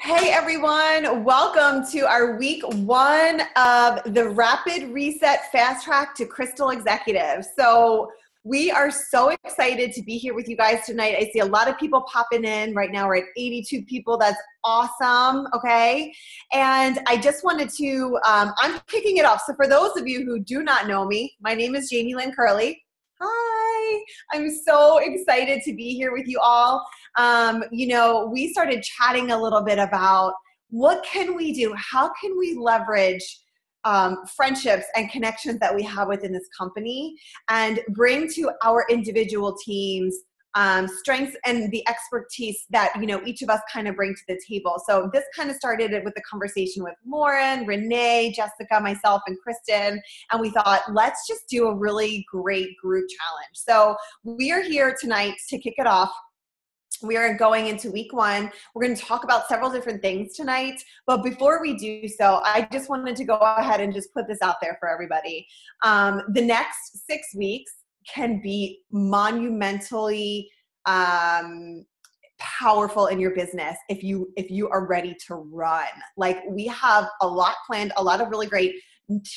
Hey everyone, welcome to our week one of the Rapid Reset Fast Track to Crystal Executive. So we are so excited to be here with you guys tonight. I see a lot of people popping in. Right now we're at 82 people. That's awesome, okay? And I just wanted to, I'm kicking it off. So for those of you who do not know me, my name is Jaimelynn Curley. Hi, I'm so excited to be here with you all. We started chatting a little bit about what can we do? How can we leverage friendships and connections that we have within this company and bring to our individual teams strengths and the expertise that, each of us kind of bring to the table. So this kind of started with the conversation with Lauren, Renee, Jessica, myself, and Kristen. And we thought, let's just do a really great group challenge. So we are here tonight to kick it off. We are going into week one. We're going to talk about several different things tonight. But before we do so, I just wanted to go ahead and just put this out there for everybody. The next 6 weeks can be monumentally powerful in your business if you are ready to run. Like, we have a lot planned, a lot of really great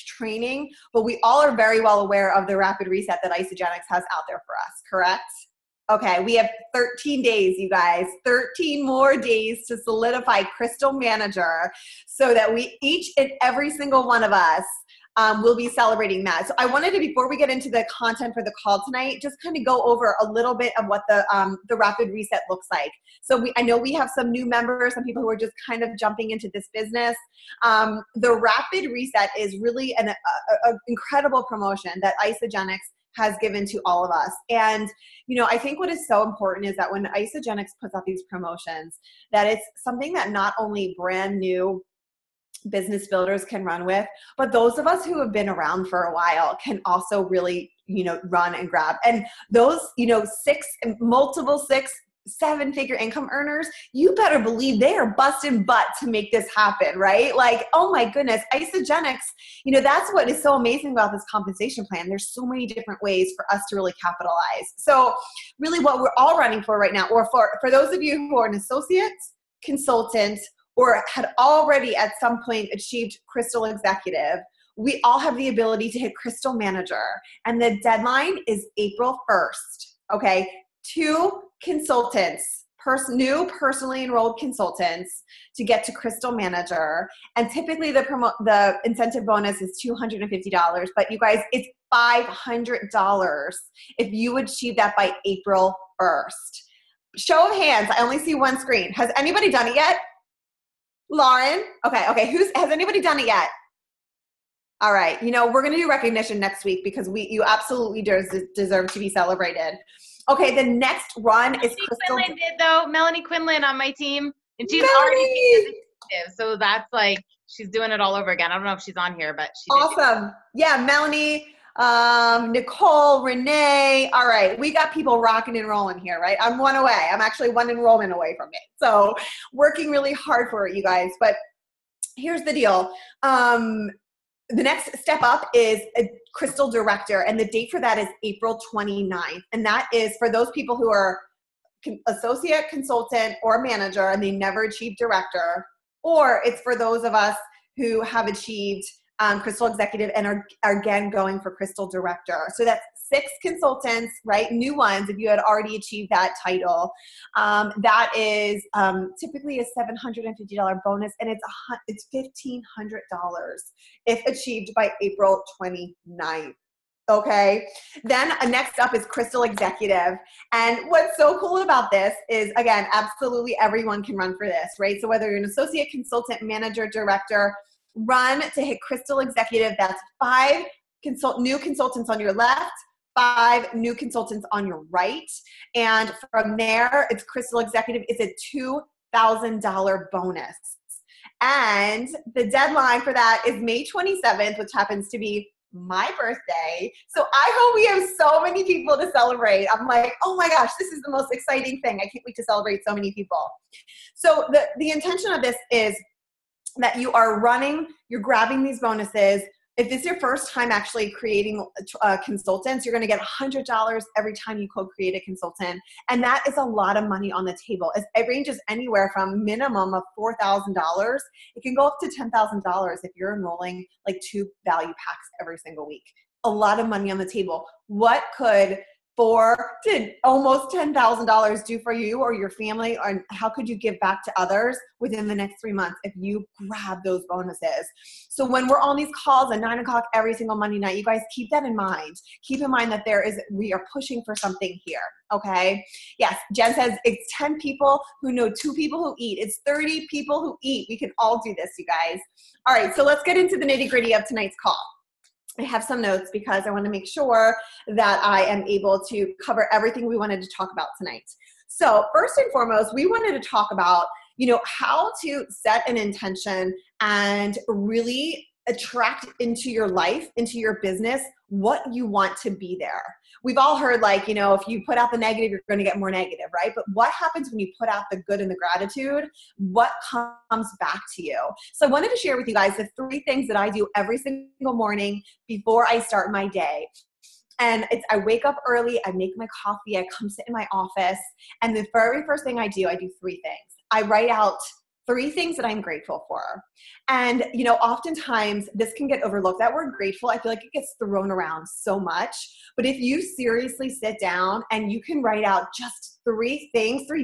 training, but we all are very well aware of the rapid reset that Isagenix has out there for us, correct? Okay, we have 13 days, you guys, 13 more days to solidify Crystal Manager so that we each and every single one of us will be celebrating that. So I wanted to, before we get into the content for the call tonight, just kind of go over a little bit of what the rapid reset looks like. So I know we have some new members, some people who are just kind of jumping into this business. The rapid reset is really an incredible promotion that Isagenix has given to all of us. And, I think what is so important is that when Isagenix puts out these promotions, that it's something that not only brand new business builders can run with, but those of us who have been around for a while can also really, run and grab. And those, multiple 6-7-figure income earners, you better believe they are busting butt to make this happen, right? Like, oh my goodness, Isagenix, that's what is so amazing about this compensation plan. There's so many different ways for us to really capitalize. So really what we're all running for right now, or for those of you who are an associate, consultant, or had already at some point achieved Crystal Executive, we all have the ability to hit Crystal Manager. And the deadline is April 1st, okay? 2 consultants, new personally enrolled consultants to get to Crystal Manager. And typically the incentive bonus is $250, but you guys, it's $500 if you achieve that by April 1st. Show of hands, I only see one screen. Has anybody done it yet? Lauren? Okay. Has anybody done it yet? All right. We're going to do recognition next week because you absolutely deserve to be celebrated. Okay, the next run is Crystal. Quinlan did, though. Melanie Quinlan on my team, and she's already been executive, so that's like she's doing it all over again. I don't know if she's on here, but she did. Awesome. Yeah, Melanie, Nicole, Renee. All right, we got people rocking and rolling here, right? I'm one away. I'm actually one enrollment away from it. So working really hard for it, you guys. But here's the deal. The next step up is a Crystal Director, and the date for that is April 29th. And that is for those people who are associate, consultant, or manager, and they never achieved director, or it's for those of us who have achieved Crystal Executive and are again going for Crystal Director. So that's 6 consultants, right? New ones, if you had already achieved that title. That is typically a $750 bonus, and it's $1,500 if achieved by April 29th. Okay. Then next up is Crystal Executive. And what's so cool about this is, again, absolutely everyone can run for this, right? So whether you're an associate, consultant, manager, director, run to hit Crystal Executive. That's 5 new consultants on your left, 5 new consultants on your right. And from there, it's Crystal Executive. It's a $2,000 bonus. And the deadline for that is May 27th, which happens to be my birthday. So I hope we have so many people to celebrate. I'm like, oh my gosh, this is the most exciting thing. I can't wait to celebrate so many people. So the intention of this is that you are running, you're grabbing these bonuses If this is your first time actually creating consultants, you're going to get $100 every time you co-create a consultant. And that is a lot of money on the table. It ranges anywhere from minimum of $4,000. It can go up to $10,000 if you're enrolling like 2 value packs every single week. A lot of money on the table. What could $4,000 to almost $10,000 do for you or your family? Or how could you give back to others within the next 3 months if you grab those bonuses? So when we're on these calls at 9 o'clock every single Monday night, you guys keep that in mind. Keep in mind that we are pushing for something here. Okay. Yes. Jen says it's 10 people who know 2 people who eat. It's 30 people who eat. We can all do this, you guys. All right. So let's get into the nitty gritty of tonight's call. I have some notes because I want to make sure that I am able to cover everything we wanted to talk about tonight. So first and foremost, we wanted to talk about, how to set an intention and really attract into your life, into your business, what you want to be there. We've all heard if you put out the negative, you're going to get more negative, right? But what happens when you put out the good and the gratitude? What comes back to you? So I wanted to share with you guys the 3 things that I do every single morning before I start my day. And I wake up early, I make my coffee, I come sit in my office, and the very first thing I do 3 things. I write out 3 things that I'm grateful for. And, oftentimes this can get overlooked. That word grateful, I feel like it gets thrown around so much. But if you seriously sit down and you can write out just 3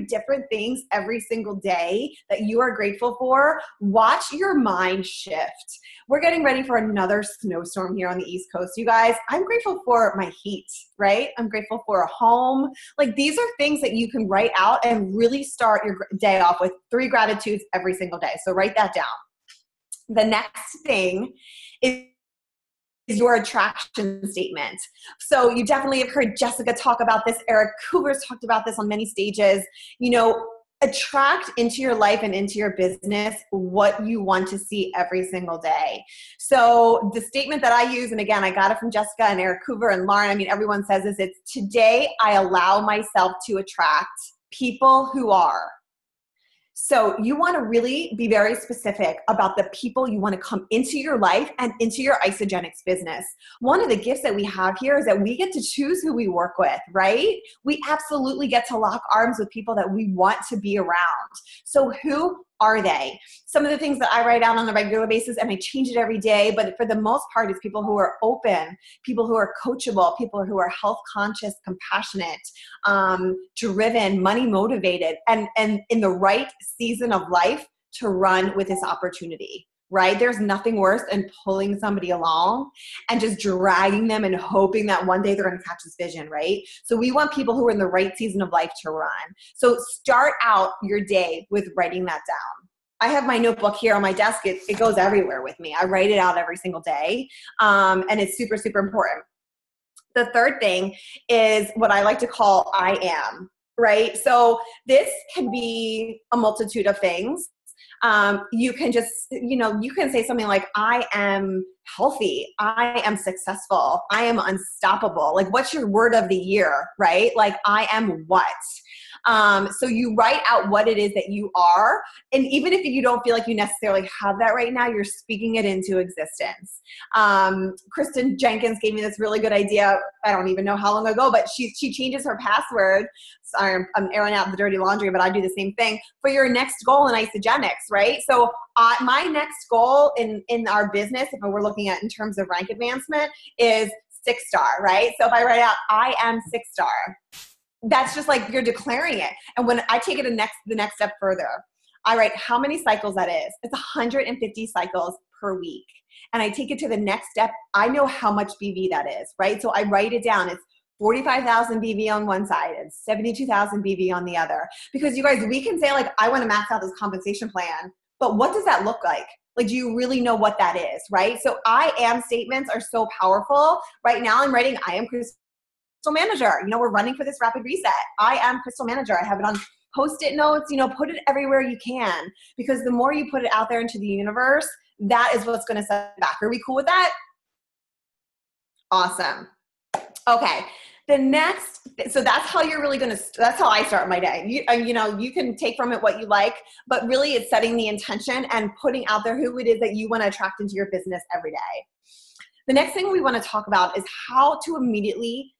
different things every single day that you are grateful for, watch your mind shift. We're getting ready for another snowstorm here on the East Coast, you guys. I'm grateful for my heat, right? I'm grateful for a home. These are things that you can write out and really start your day off with 3 gratitudes every single day. So write that down. The next thing is your attraction statement. So you definitely have heard Jessica talk about this. Eric Cooper's talked about this on many stages. Attract into your life and into your business what you want to see every single day. So the statement that I use, and again, I got it from Jessica and Eric Cooper and Lauren. Everyone says this. It's today I allow myself to attract people who are. So you want to really be very specific about the people you want to come into your life and into your Isagenix business. One of the gifts that we have here is that we get to choose who we work with, right? We absolutely get to lock arms with people that we want to be around. So who are they? Some of the things that I write down on a regular basis, and I change it every day, but for the most part, it's people who are open, people who are coachable, people who are health conscious, compassionate, driven, money motivated, and in the right season of life to run with this opportunity, right? There's nothing worse than pulling somebody along and just dragging them and hoping that one day they're going to catch this vision, right? So we want people who are in the right season of life to run. So start out your day with writing that down. I have my notebook here on my desk. It goes everywhere with me. I write it out every single day. And it's super, super important. The third thing is what I like to call I am, right? So this can be a multitude of things. You can just, you can say something like, I am healthy. I am successful. I am unstoppable. What's your word of the year, right? I am what? So you write out what it is that you are. And even if you don't feel like you necessarily have that right now, you're speaking it into existence. Kristen Jenkins gave me this really good idea. I don't even know how long ago, but she changes her password. Sorry, I'm airing out the dirty laundry, but I do the same thing for your next goal in Isagenix, right? So my next goal in our business, if we're looking at in terms of rank advancement, is 6-star, right? So if I write out, I am 6-star, that's just you're declaring it. And when I take it the next step further, I write how many cycles that is. It's 150 cycles per week. And I take it to the next step. I know how much BV that is, right? So I write it down. It's 45,000 BV on one side and 72,000 BV on the other. Because you guys, we can say I want to max out this compensation plan, but what does that look like? Do you really know what that is, right? So I am statements are so powerful. Right now I'm writing, I am Crystal Manager. We're running for this rapid reset. I am Crystal Manager. I have it on Post-it notes, put it everywhere you can, because the more you put it out there into the universe, that is what's going to set it back. Are we cool with that? Awesome. Okay. So that's how you're really that's how I start my day. You can take from it what you like, but really it's setting the intention and putting out there who it is that you want to attract into your business every day. The next thing we want to talk about is how to immediately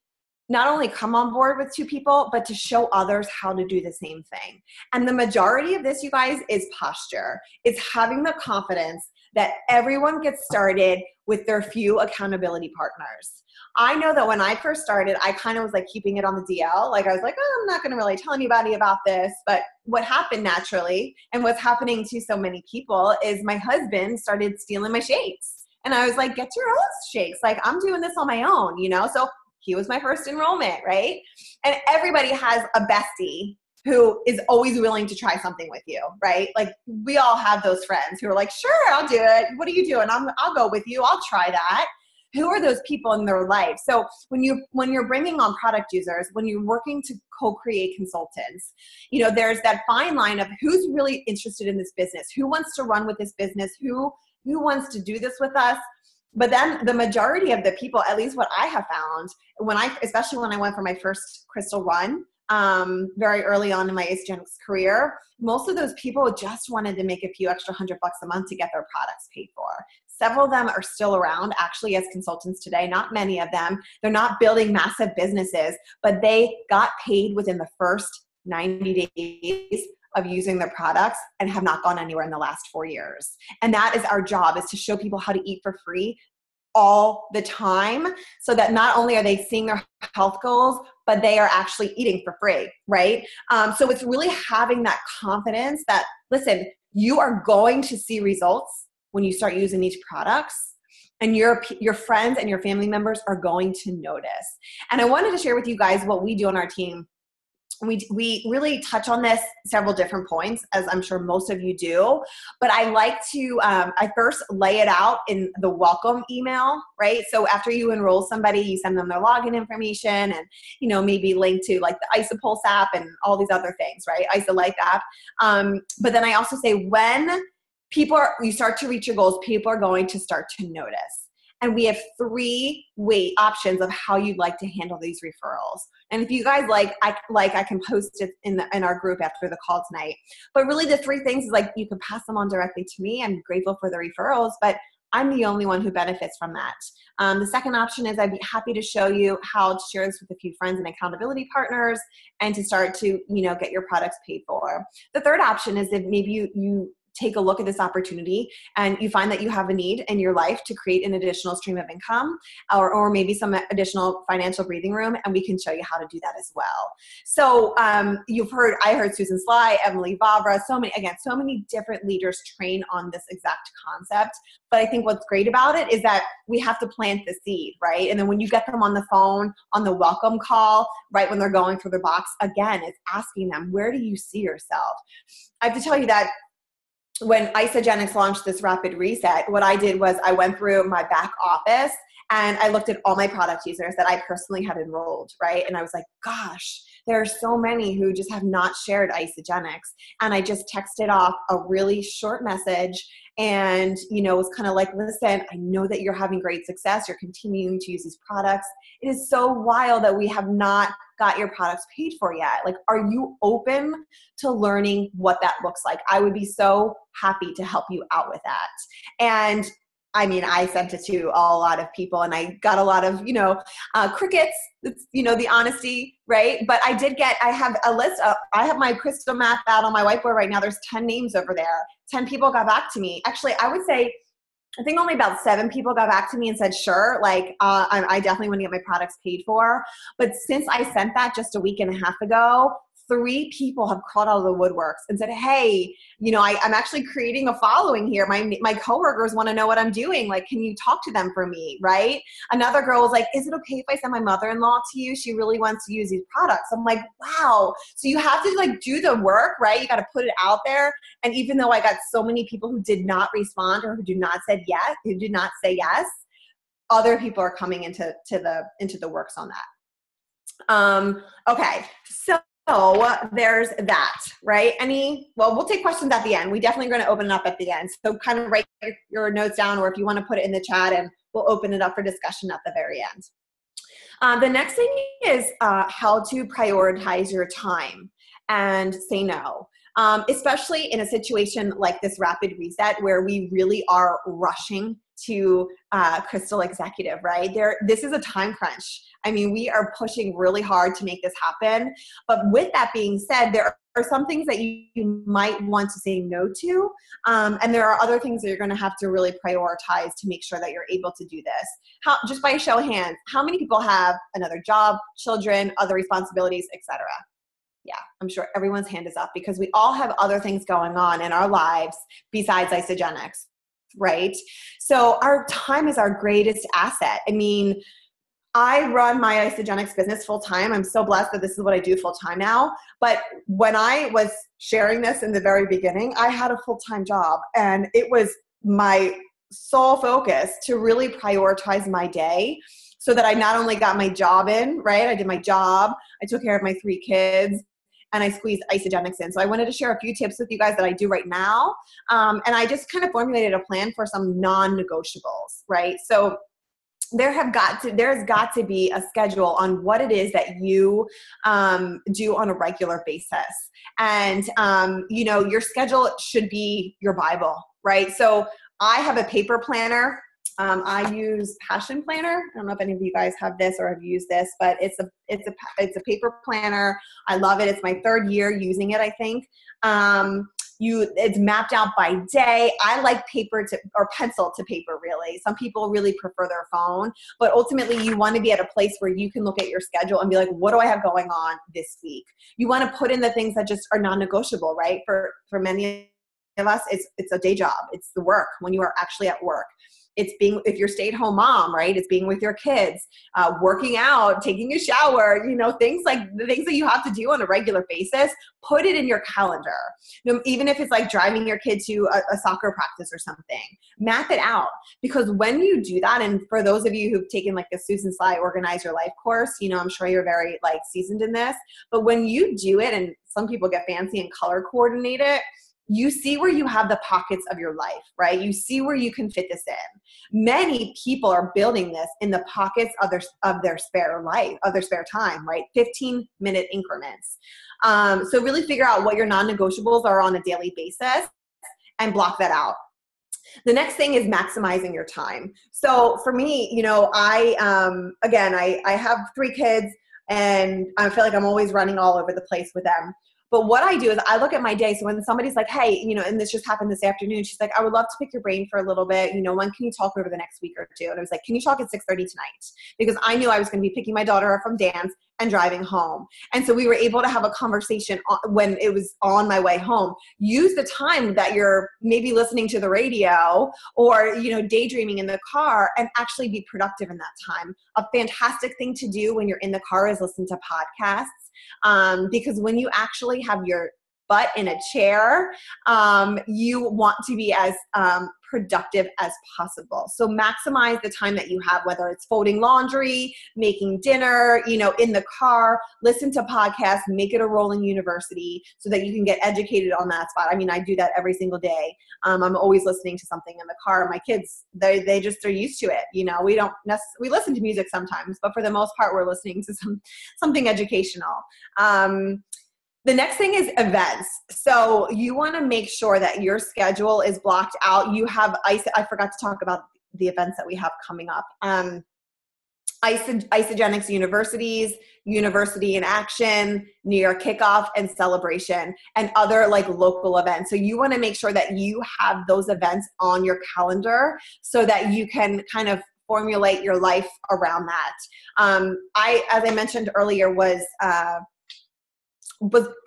not only come on board with 2 people, but to show others how to do the same thing. And the majority of this, you guys, is posture. It's having the confidence that everyone gets started with their few accountability partners. I know that when I first started, I kind of was like keeping it on the DL. Like I was like, oh, I'm not going to really tell anybody about this. But what happened naturally, and what's happening to so many people, is my husband started stealing my shakes. And I was like, get your own shakes. Like I'm doing this on my own, you know? So he was my first enrollment, right? And everybody has a bestie who is always willing to try something with you, right? Like we all have those friends who are like, sure, I'll do it. What are you doing? I'll go with you. I'll try that. Who are those people in their life? So when you're bringing on product users, when you're working to co-create consultants, you know, there's that fine line of who's really interested in this business, who wants to run with this business, who wants to do this with us. But then the majority of the people, at least what I have found, especially when I went for my first crystal run, very early on in my Isagenix career, most of those people just wanted to make a few extra $100 a month to get their products paid for. Several of them are still around actually as consultants today, not many of them. They're not building massive businesses, but they got paid within the first 90 days of using their products and have not gone anywhere in the last 4 years. And that is our job, is to show people how to eat for free all the time, so that not only are they seeing their health goals, but they are actually eating for free, right? So it's really having that confidence that, listen, you are going to see results when you start using these products, and your friends and your family members are going to notice. And I wanted to share with you guys what we do on our team. We really touch on this several different points, as I'm sure most of you do, but I like to, I first lay it out in the welcome email, right? So after you enroll somebody, you send them their login information and, you know, maybe link to like the IsaPulse app and all these other things, right? IsaLife app. But then I also say when you start to reach your goals, people are going to start to notice. And we have 3 options of how you'd like to handle these referrals. And if you guys I can post it in our group after the call tonight. But really the 3 things is like, you can pass them on directly to me. I'm grateful for the referrals, but I'm the only one who benefits from that. The second option is I'd be happy to show you how to share this with a few friends and accountability partners and to start to, you know, get your products paid for. The third option is if maybe you take a look at this opportunity and you find that you have a need in your life to create an additional stream of income or maybe some additional financial breathing room, and we can show you how to do that as well. So I heard Susan Sly, Emily Vavra, so many different leaders train on this exact concept. But I think what's great about it is that we have to plant the seed, right? And then when you get them on the phone, on the welcome call, right when they're going through the box, again, it's asking them, where do you see yourself? I have to tell you that when Isagenix launched this rapid reset, what I did was I went through my back office and I looked at all my product users that I personally had enrolled, right? And I was like, gosh, there are so many who just have not shared Isagenix. And I just texted off a really short message and, you know, was kind of like, listen, I know that you're having great success. You're continuing to use these products. It is so wild that we have not got your products paid for yet. Like, are you open to learning what that looks like? I would be so happy to help you out with that. And I mean, I sent it to a lot of people and I got a lot of, crickets, the honesty, right? But I have a list I have my crystal map out on my whiteboard right now. There's 10 names over there. 10 people got back to me. Actually, I would say, I think only about 7 people got back to me and said, sure, I definitely want to get my products paid for. But since I sent that just a week and a half ago, 3 people have crawled out of the woodworks and said, hey, I'm actually creating a following here. My coworkers want to know what I'm doing. Like, can you talk to them for me, right? Another girl was like, is it okay if I send my mother-in-law to you? She really wants to use these products. I'm like, wow. So you have to do the work, right? You got to put it out there. And even though I got so many people who did not respond or who did not say yes, other people are coming into the works on that. Okay. So there's that, right? We'll take questions at the end. We definitely going to open it up at the end. So kind of write your notes down, or if you want to put it in the chat, and we'll open it up for discussion at the very end. The next thing is how to prioritize your time and say no. Especially in a situation like this rapid reset where we really are rushing to Crystal Executive, right? This is a time crunch. I mean, we are pushing really hard to make this happen. But with that being said, there are some things that you might want to say no to. And there are other things that you're going to have to really prioritize to make sure that you're able to do this. Just by a show of hands, how many people have another job, children, other responsibilities, etc.? Yeah, I'm sure everyone's hand is up because we all have other things going on in our lives besides Isagenix, right? So our time is our greatest asset. I mean, I run my Isagenix business full time. I'm so blessed that this is what I do full time now. But when I was sharing this in the very beginning, I had a full-time job, and it was my sole focus to really prioritize my day so that I not only got my job in, right? I did my job, I took care of my 3 kids, and I squeezed Isagenix in. So I wanted to share a few tips with you guys that I do right now. And I just kind of formulated a plan for some non-negotiables, right? So there's got to be a schedule on what it is that you do on a regular basis. And, your schedule should be your Bible, right? So I have a paper planner. I use Passion Planner. I don't know if any of you guys have this or have used this, but it's a paper planner. I love it. It's my 3rd year using it, I think. It's mapped out by day. I like paper or pencil to paper, really. Some people really prefer their phone, but ultimately you want to be at a place where you can look at your schedule and be like, what do I have going on this week? You want to put in the things that just are non-negotiable, right? For many of us, it's a day job. It's the work when you are actually at work. If you're a stay-at-home mom, right? It's being with your kids, working out, taking a shower, things like the things that you have to do on a regular basis, put it in your calendar. Even if it's like driving your kid to a soccer practice or something, map it out. Because when you do that, and for those of you who've taken like the Susan Sly Organize Your Life course, I'm sure you're very like seasoned in this, but when you do it, and some people get fancy and color coordinate it, you see where you have the pockets of your life, right? You see where you can fit this in. Many people are building this in the pockets of their spare life, of their spare time, right? 15-minute increments. So really figure out what your non-negotiables are on a daily basis and block that out. The next thing is maximizing your time. So for me, I have 3 kids, and I feel like I'm always running all over the place with them. But what I do is I look at my day. So when somebody's like, hey, and this just happened this afternoon, she's like, I would love to pick your brain for a little bit. When can you talk over the next week or 2? And I was like, can you talk at 6:30 tonight? Because I knew I was going to be picking my daughter up from dance and driving home. And so we were able to have a conversation when it was on my way home. Use the time that you're maybe listening to the radio or, daydreaming in the car, and actually be productive in that time. A fantastic thing to do when you're in the car is listen to podcasts. Because when you actually have your butt in a chair, you want to be as productive as possible. So maximize the time that you have, whether it's folding laundry, making dinner, in the car, listen to podcasts, make it a rolling university so that you can get educated on that spot. I mean, I do that every single day. I'm always listening to something in the car. My kids, they just are used to it. We listen to music sometimes, but for the most part, we're listening to something educational. The next thing is events. So you want to make sure that your schedule is blocked out. You have, I forgot to talk about the events that we have coming up. Isagenix Universities, University in Action, New York Kickoff and Celebration, and other like local events. So you want to make sure that you have those events on your calendar so that you can kind of formulate your life around that. As I mentioned earlier, was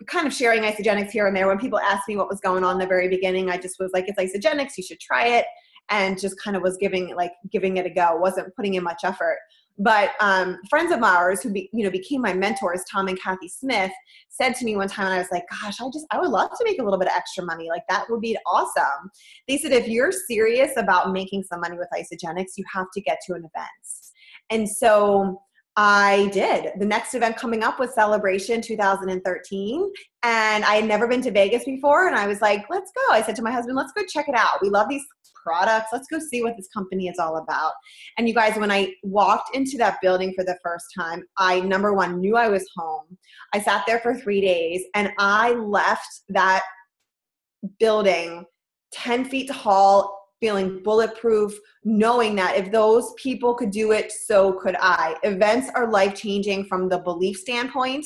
kind of sharing Isagenix here and there. When people asked me what was going on in the very beginning, I just was like, it's Isagenix, you should try it, and just kind of was giving it a go. Wasn't putting in much effort. But friends of ours who became my mentors, Tom and Kathy Smith, said to me one time, and I was like, gosh, I would love to make a little bit of extra money. Like, that would be awesome. They said, if you're serious about making some money with Isagenix, you have to get to an event. And so I did. The next event coming up was Celebration 2013. And I had never been to Vegas before. And I was like, let's go. I said to my husband, let's go check it out. We love these products. Let's go see what this company is all about. And you guys, when I walked into that building for the first time, I, number one, knew I was home. I sat there for 3 days, and I left that building 10 feet tall, feeling bulletproof, knowing that if those people could do it, so could I. Events are life-changing from the belief standpoint,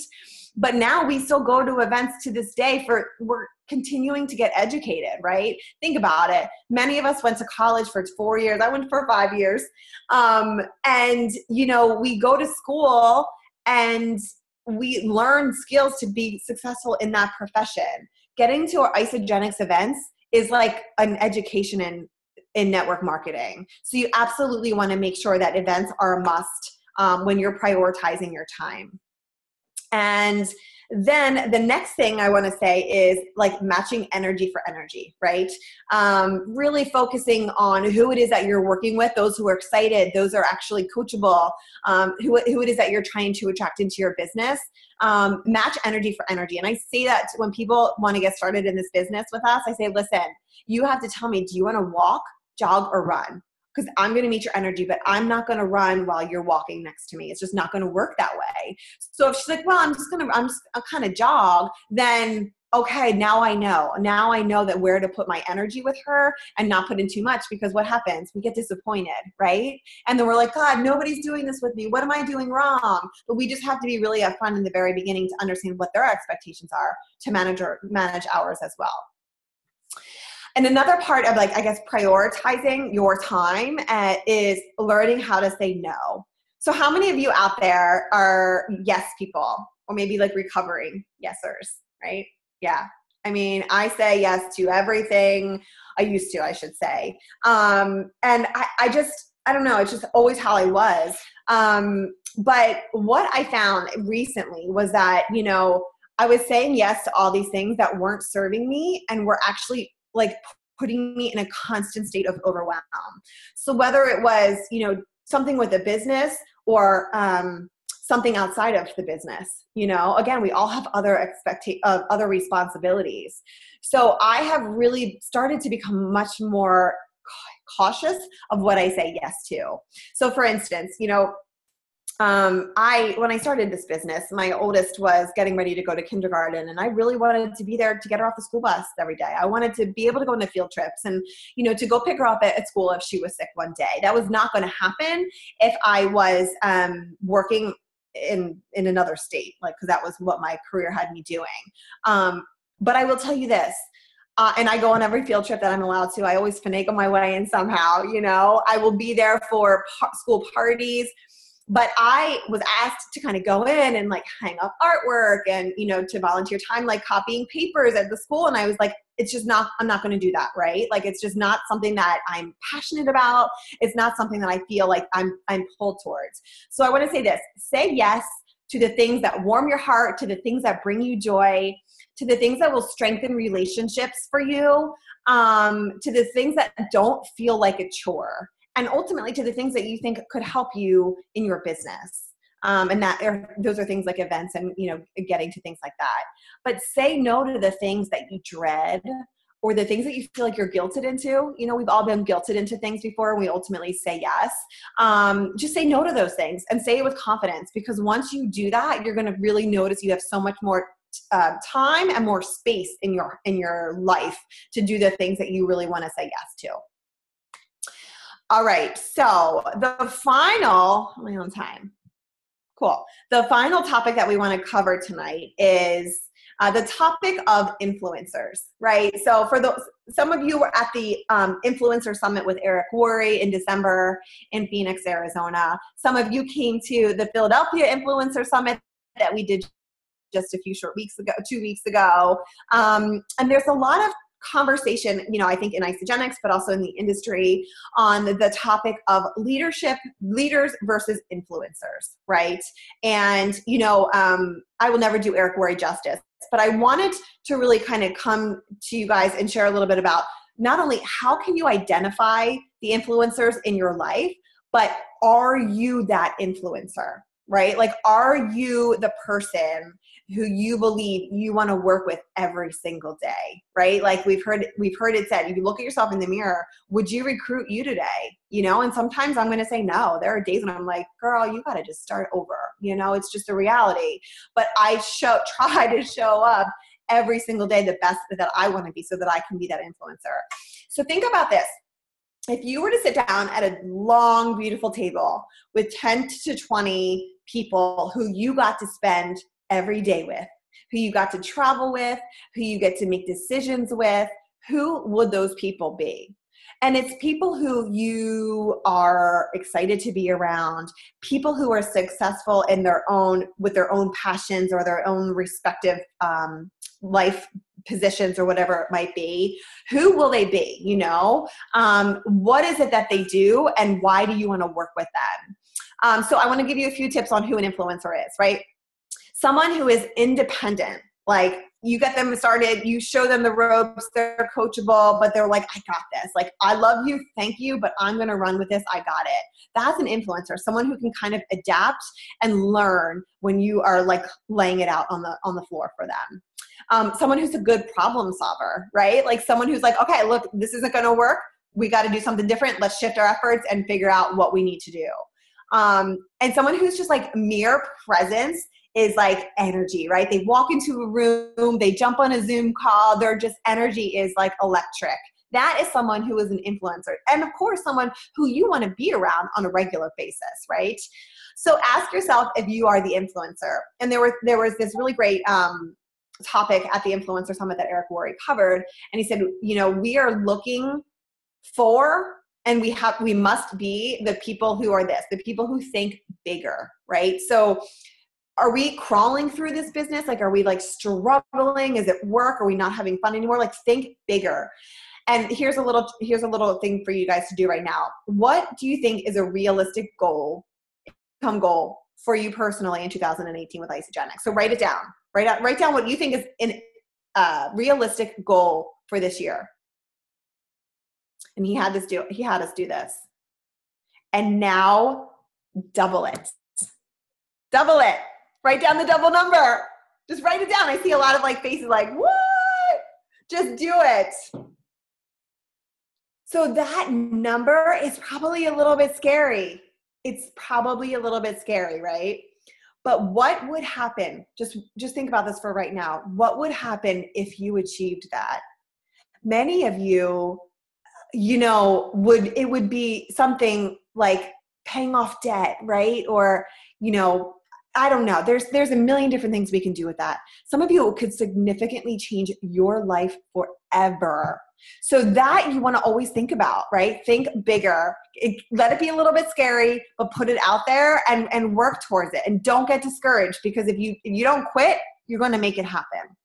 but now we still go to events to this day we're continuing to get educated, right? Think about it. Many of us went to college for 4 years. I went for 5 years. And, we go to school and we learn skills to be successful in that profession. Getting to our Isagenix events is like an education in network marketing. So you absolutely want to make sure that events are a must when you're prioritizing your time. And then the next thing I want to say is like matching energy for energy, right? Really focusing on who it is that you're working with, those who are excited, those are actually coachable, who it is that you're trying to attract into your business. Match energy for energy. And I say that when people want to get started in this business with us, I say, listen, you have to tell me, do you want to walk, jog, or run? Because I'm going to meet your energy, but I'm not going to run while you're walking next to me. It's just not going to work that way. So if she's like, well, I'm just kind of jog, then okay, now I know. Now I know that where to put my energy with her and not put in too much, because what happens? We get disappointed, right? And then we're like, God, nobody's doing this with me. What am I doing wrong? But we just have to be really upfront in the very beginning to understand what their expectations are to manage ours as well. And another part of prioritizing your time is learning how to say no. So how many of you out there are yes people, or maybe like recovering yesers, right? Yeah. I mean, I say yes to everything. I used to, I should say. And I don't know. It's just always how I was. But what I found recently was that, I was saying yes to all these things that weren't serving me and were actually like putting me in a constant state of overwhelm. So whether it was, something with a business or something outside of the business, again, we all have other responsibilities. So I have really started to become much more cautious of what I say yes to. So for instance, when I started this business, my oldest was getting ready to go to kindergarten, and I really wanted to be there to get her off the school bus every day. I wanted to be able to go on the field trips and, to go pick her up at school if she was sick one day. That was not going to happen if I was working in another state, because that was what my career had me doing. But I will tell you this. And I go on every field trip that I'm allowed to. I always finagle my way in somehow, I will be there for school parties. But I was asked to kind of go in and like hang up artwork and, to volunteer time, like copying papers at the school. And I was like, I'm not going to do that. Right. Like, it's just not something that I'm passionate about. It's not something that I feel like I'm pulled towards. So I want to say this, say yes to the things that warm your heart, to the things that bring you joy, to the things that will strengthen relationships for you, to the things that don't feel like a chore. And ultimately to the things that you think could help you in your business. And those are things like events and, getting to things like that. But say no to the things that you dread or the things that you feel like you're guilted into. We've all been guilted into things before and we ultimately say yes. Just say no to those things and say it with confidence, because once you do that, you're going to really notice you have so much more time and more space in your life to do the things that you really want to say yes to. All right, so the final topic that we want to cover tonight is the topic of influencers, right? So for some of you were at the Influencer Summit with Eric Worre in December in Phoenix, Arizona. Some of you came to the Philadelphia Influencer Summit that we did just 2 weeks ago. And there's a lot of conversation, I think in Isagenix, but also in the industry on the topic of leaders versus influencers, right? And, I will never do Eric Worre justice, but I wanted to really kind of come to you guys and share a little bit about not only how can you identify the influencers in your life, but are you that influencer, right? Like, are you the person who you believe you want to work with every single day, right? Like we've heard it said, if you look at yourself in the mirror, would you recruit you today? And sometimes I'm going to say no. There are days when I'm like, girl, you got to just start over. It's just a reality. But I try to show up every single day the best that I want to be so that I can be that influencer. So think about this. if you were to sit down at a long, beautiful table with 10 to 20 people who you got to spend every day with, who you got to travel with, who you get to make decisions with, who would those people be? And it's people who you are excited to be around, people who are successful in their own, with their own passions or their own respective life positions or whatever it might be. Who will they be? You know, what is it that they do, and why do you want to work with them? So I want to give you a few tips on who an influencer is, right? Someone who is independent, like you get them started, you show them the ropes, they're coachable, but they're like, I got this. Like, I love you, thank you, but I'm going to run with this. I got it. That's an influencer, someone who can kind of adapt and learn when you are like laying it out on the floor for them. Someone who's a good problem solver, right? Like someone who's like, okay, look, this isn't going to work. We got to do something different. Let's shift our efforts and figure out what we need to do. And someone who's just like mere presence is like energy, right? They walk into a room, they jump on a Zoom call, their just energy is like electric. That is someone who is an influencer. And of course, someone who you want to be around on a regular basis, right? So ask yourself if you are the influencer. And there was this really great topic at the Influencer Summit that Eric Worre covered. And he said, you know, we are looking for, and we must be the people who are this, the people who think bigger, right? So are we crawling through this business? Like, are we like struggling? Is it work? Are we not having fun anymore? Like, think bigger. And here's a little thing for you guys to do right now. What do you think is a realistic goal, income goal for you personally in 2018 with Isagenix? So write it down. Write down what you think is an realistic goal for this year. And he had us do this. And now double it. Double it. Write down the double number. Just write it down. I see a lot of like faces like, what? Just do it. So that number is probably a little bit scary. It's probably a little bit scary, right? But what would happen? Just think about this for right now. What would happen if you achieved that? Many of you, you know, it would be something like paying off debt, right? Or, you know, I don't know. There's a million different things we can do with that. Some of you could significantly change your life forever. So that you want to always think about, right? Think bigger. Let it be a little bit scary, but put it out there and work towards it. And don't get discouraged, because if you don't quit, you're going to make it happen.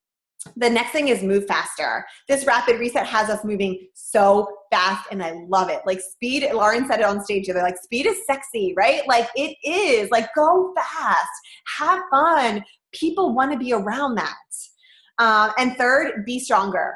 The next thing is move faster. This rapid reset has us moving so fast, and I love it. Like speed, Lauren said it on stage. They're like, speed is sexy, right? Like it is. Like go fast, have fun. People want to be around that. And third, be stronger.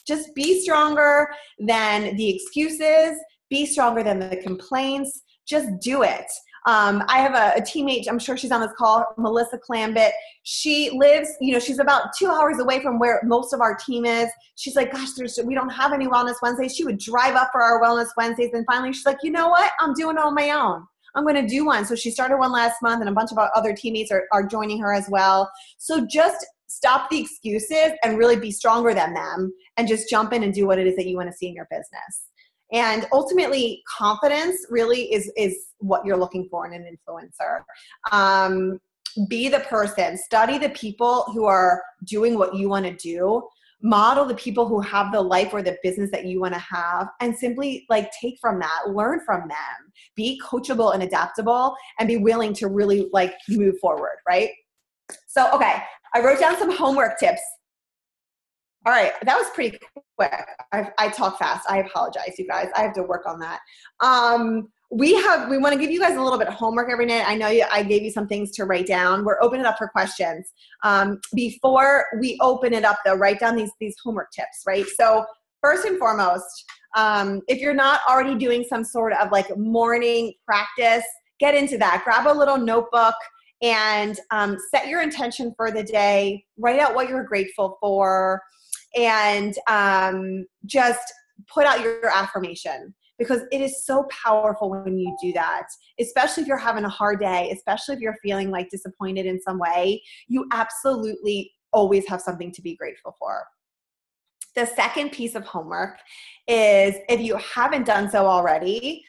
Just be stronger than the excuses. Be stronger than the complaints. Just do it. I have a teammate, I'm sure she's on this call, Melissa Clambit. She lives, you know, she's about 2 hours away from where most of our team is. She's like, gosh, we don't have any Wellness Wednesdays. She would drive up for our Wellness Wednesdays. And finally, she's like, you know what? I'm doing it on my own. I'm going to do one. So she started one last month, and a bunch of our other teammates are joining her as well. So just stop the excuses and really be stronger than them, and just jump in and do what it is that you want to see in your business. And ultimately, confidence really is what you're looking for in an influencer. Be the person. Study the people who are doing what you want to do. Model the people who have the life or the business that you want to have, and simply like take from that, learn from them. Be coachable and adaptable, and be willing to really like move forward, right? So, okay, I wrote down some homework tips. All right, that was pretty quick. I talk fast. I apologize, you guys. I have to work on that. We want to give you guys a little bit of homework every night. I know I gave you some things to write down. We're opening it up for questions. Before we open it up, though, write down these homework tips, right? So first and foremost, if you're not already doing some sort of like morning practice, get into that. Grab a little notebook and set your intention for the day. Write out what you're grateful for. And just put out your affirmation, because it is so powerful when you do that, especially if you're having a hard day, especially if you're feeling like disappointed in some way. You absolutely always have something to be grateful for. The second piece of homework is, if you haven't done so already,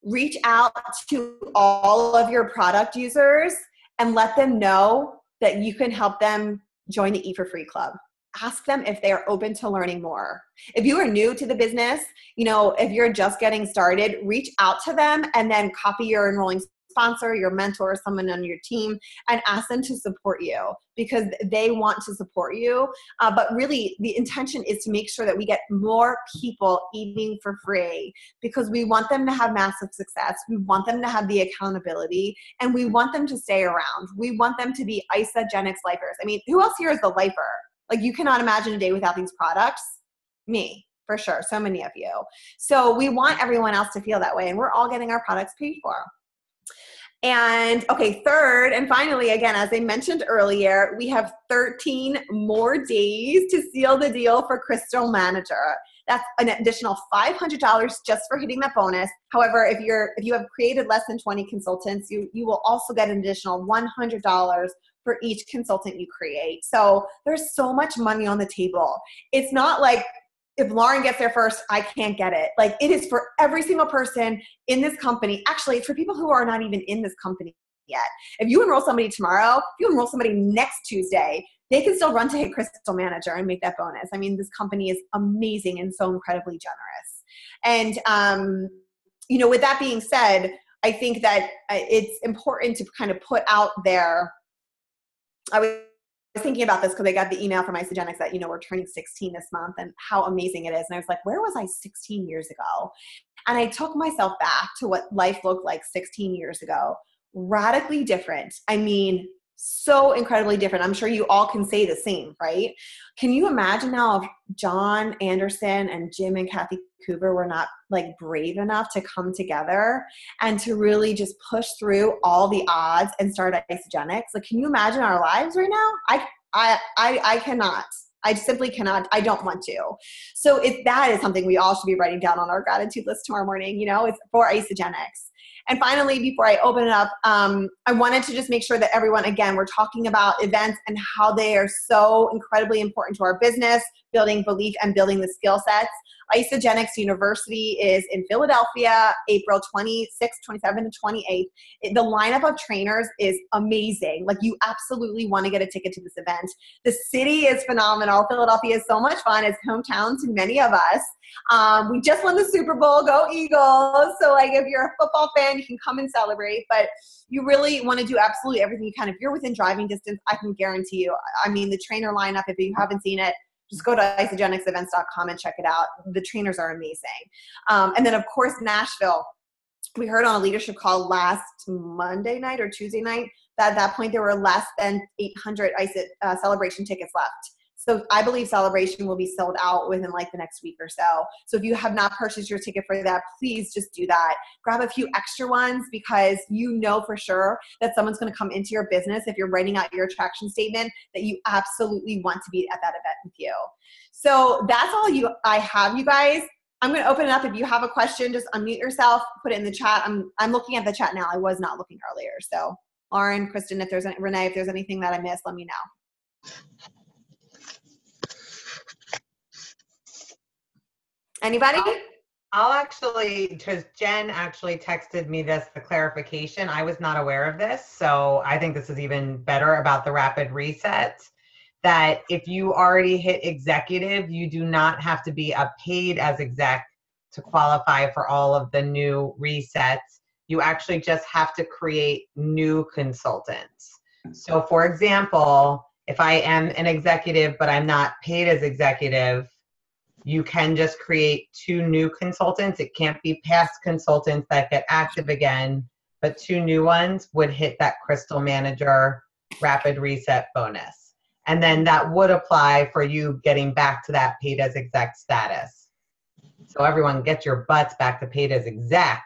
reach out to all of your product users and let them know that you can help them join the Eat for Free Club. Ask them if they are open to learning more. If you are new to the business, if you're just getting started, reach out to them and then copy your enrolling sponsor, your mentor, someone on your team, and ask them to support you, because they want to support you. But really, the intention is to make sure that we get more people eating for free, because we want them to have massive success. We want them to have the accountability, and we want them to stay around. We want them to be Isagenix lifers. I mean, who else here is the lifer? Like, you cannot imagine a day without these products. Me, for sure. So many of you. So we want everyone else to feel that way, and we're all getting our products paid for. And okay, third and finally, again, as I mentioned earlier, we have 13 more days to seal the deal for Crystal Manager. That's an additional $500 just for hitting that bonus. However, if you have created less than 20 consultants, you will also get an additional $100 for each consultant you create. So there's so much money on the table. It's not like, if Lauren gets there first, I can't get it. Like, it is for every single person in this company. Actually, it's for people who are not even in this company yet. If you enroll somebody tomorrow, if you enroll somebody next Tuesday, they can still run to Hit Crystal Manager and make that bonus. I mean, this company is amazing and so incredibly generous. And, with that being said, I think that it's important to kind of put out there. I was thinking about this because I got the email from Isagenix that, we're turning 16 this month and how amazing it is. And I was like, where was I 16 years ago? And I took myself back to what life looked like 16 years ago. Radically different. I mean, so incredibly different. I'm sure you all can say the same, right? Can you imagine now if John Anderson and Jim and Kathy Cooper were not like brave enough to come together and to really just push through all the odds and start Isagenix? Like, can you imagine our lives right now? I cannot. I simply cannot. I don't want to. So that is something we all should be writing down on our gratitude list tomorrow morning. It's for Isagenix. And finally, before I open it up, I wanted to just make sure that everyone, again, we're talking about events and how they are so incredibly important to our business, building belief and building the skill sets. Isagenix University is in Philadelphia, April 26th, 27th, and 28th. The lineup of trainers is amazing. Like, you absolutely want to get a ticket to this event. The city is phenomenal. Philadelphia is so much fun. It's hometown to many of us. We just won the Super Bowl. Go Eagles. So, like, if you're a football fan, you can come and celebrate. But you really want to do absolutely everything you can. If you're within driving distance, I can guarantee you. I mean, the trainer lineup, if you haven't seen it, just go to isagenixevents.com and check it out. The trainers are amazing. And then, of course, Nashville. We heard on a leadership call last Monday night or Tuesday night that at that point there were less than 800 celebration tickets left. So I believe celebration will be sold out within like the next week or so. So if you have not purchased your ticket for that, please just do that. Grab a few extra ones, because you know for sure that someone's going to come into your business if you're writing out your attraction statement that you absolutely want to be at that event with you. So that's all I have, you guys. I'm going to open it up. If you have a question, just unmute yourself, put it in the chat. I'm looking at the chat now. I was not looking earlier. So Lauren, Kristen, Renee, if there's anything that I missed, let me know. Anybody? I'll actually, because Jen actually texted me the clarification. I was not aware of this. So I think this is even better about the rapid reset, that if you already hit executive, you do not have to be a paid as exec to qualify for all of the new resets. You actually just have to create new consultants. So for example, if I am an executive, but I'm not paid as executive, you can just create 2 new consultants. It can't be past consultants that get active again, but 2 new ones would hit that Crystal Manager rapid reset bonus. And then that would apply for you getting back to that paid as exec status. So everyone, get your butts back to paid as exec.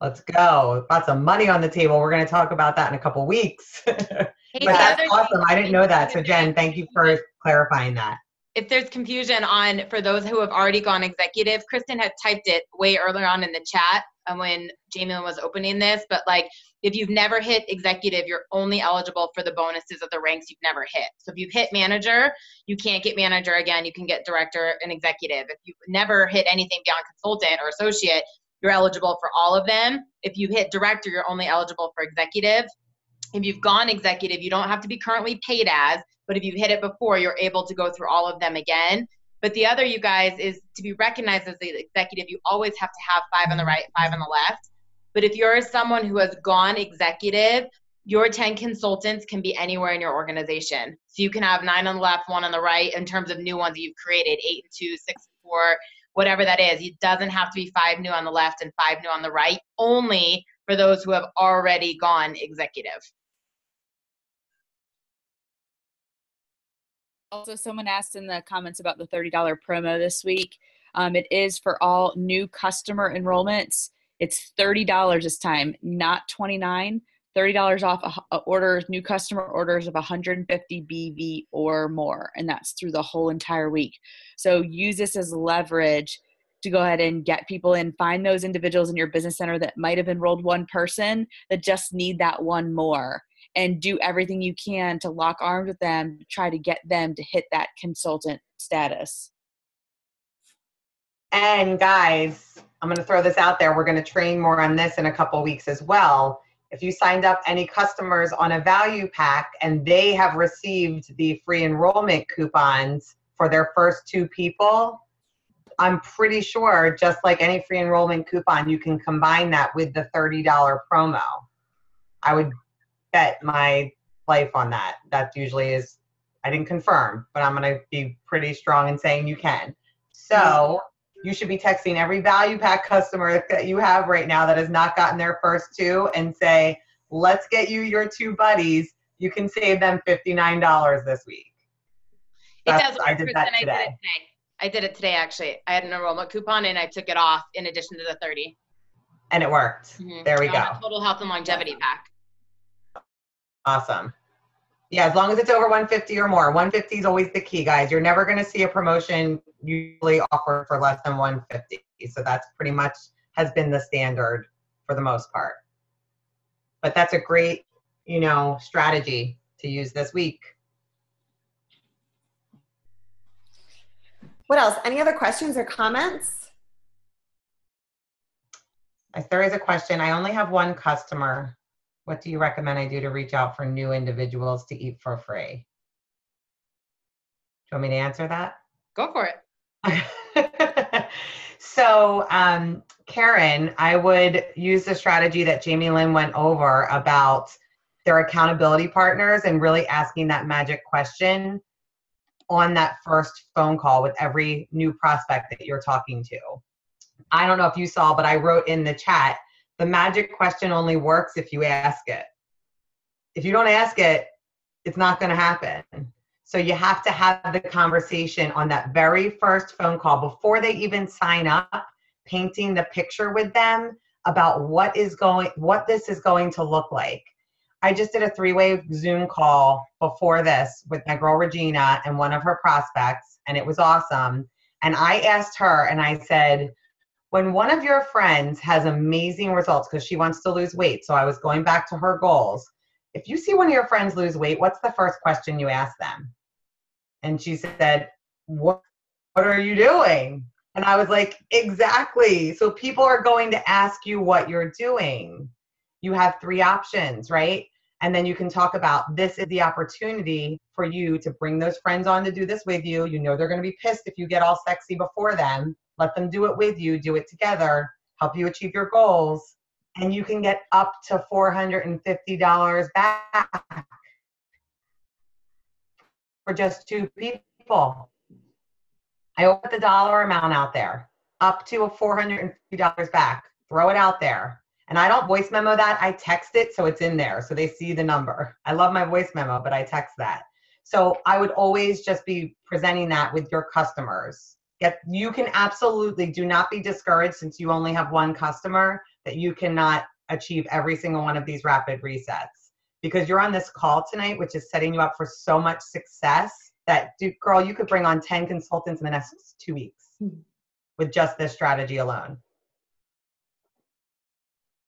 Let's go. Lots of money on the table. We're going to talk about that in a couple weeks. But that's awesome. I didn't know that. So Jen, thank you for clarifying that. if there's confusion on, for those who have already gone executive, Kristen had typed it way earlier on in the chat when Jaimelynn was opening this, but like, if you've never hit executive, you're only eligible for the bonuses of the ranks you've never hit. So if you've hit manager, you can't get manager again. You can get director and executive. If you've never hit anything beyond consultant or associate, you're eligible for all of them. If you hit director, you're only eligible for executive. If you've gone executive, you don't have to be currently paid as, but if you've hit it before, you're able to go through all of them again. But the other, you guys, is to be recognized as the executive, you always have to have 5 on the right, 5 on the left. But if you're someone who has gone executive, your 10 consultants can be anywhere in your organization. So you can have 9 on the left, 1 on the right in terms of new ones that you've created, 8 and 2, 6 and 4, whatever that is. It doesn't have to be 5 new on the left and 5 new on the right, only for those who have already gone executive. Also, someone asked in the comments about the $30 promo this week. It is for all new customer enrollments. It's $30 this time, not $29. $30 off orders, new customer orders of 150 BV or more, and that's through the whole entire week. So use this as leverage to go ahead and get people in. Find those individuals in your business center that might have enrolled one person that just need that one more, and do everything you can to lock arms with them, try to get them to hit that consultant status. And guys, I'm going to throw this out there. We're going to train more on this in a couple weeks as well. If you signed up any customers on a value pack and they have received the free enrollment coupons for their first 2 people, I'm pretty sure, just like any free enrollment coupon, you can combine that with the $30 promo. I would bet my life on that. That usually is, I didn't confirm, but I'm going to be pretty strong in saying you can. So you should be texting every value pack customer that you have right now that has not gotten their first 2 and say, let's get you your 2 buddies. You can save them $59 this week. It does. I did that today. I did it today, actually. I had an enrollment coupon and I took it off in addition to the 30. And it worked. Mm-hmm. There we go. Total health and longevity pack. Awesome. Yeah, as long as it's over 150 or more. 150 is always the key, guys. You're never going to see a promotion usually offered for less than 150. So that's pretty much has been the standard for the most part. But that's a great, strategy to use this week. What else? Any other questions or comments? If there is a question, I only have one customer. What do you recommend I do to reach out for new individuals to eat for free? Do you want me to answer that? Go for it. So, Karen, I would use the strategy that Jaimelynn went over about their accountability partners and really asking that magic question on that first phone call with every new prospect that you're talking to. I don't know if you saw, but I wrote in the chat, the magic question only works if you ask it. If you don't ask it, it's not going to happen. So you have to have the conversation on that very first phone call before they even sign up, painting the picture with them about what this is going to look like. I just did a 3-way Zoom call before this with my girl Regina and one of her prospects, and it was awesome. And I asked her, and I said, when one of your friends has amazing results, because she wants to lose weight, so I was going back to her goals. If you see one of your friends lose weight, what's the first question you ask them? And she said, what are you doing? And I was like, exactly. So people are going to ask you what you're doing. You have 3 options, right? And then you can talk about, this is the opportunity for you to bring those friends on to do this with you. You know they're going to be pissed if you get all sexy before them. Let them do it with you. Do it together. Help you achieve your goals. And you can get up to $450 back for just 2 people. I will put the dollar amount out there. Up to $450 back. Throw it out there. And I don't voice memo that. I text it so it's in there so they see the number. I love my voice memo, but I text that. So I would always just be presenting that with your customers. You can absolutely, do not be discouraged since you only have one customer that you cannot achieve every single one of these rapid resets, because you're on this call tonight, which is setting you up for so much success that, dude, girl, you could bring on 10 consultants in the next 2 weeks with just this strategy alone.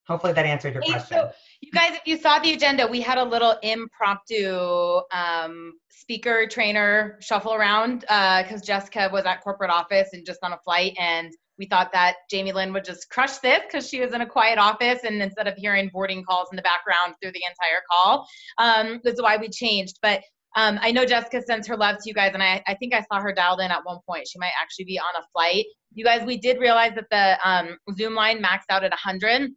Hopefully that answered your question. So, you guys, if you saw the agenda, we had a little impromptu speaker trainer shuffle around because Jessica was at corporate office and just on a flight, and we thought that Jaimelynn would just crush this because she was in a quiet office, and instead of hearing boarding calls in the background through the entire call, that's why we changed. But I know Jessica sends her love to you guys, and I think I saw her dialed in at one point. She might actually be on a flight. You guys, we did realize that the Zoom line maxed out at 100.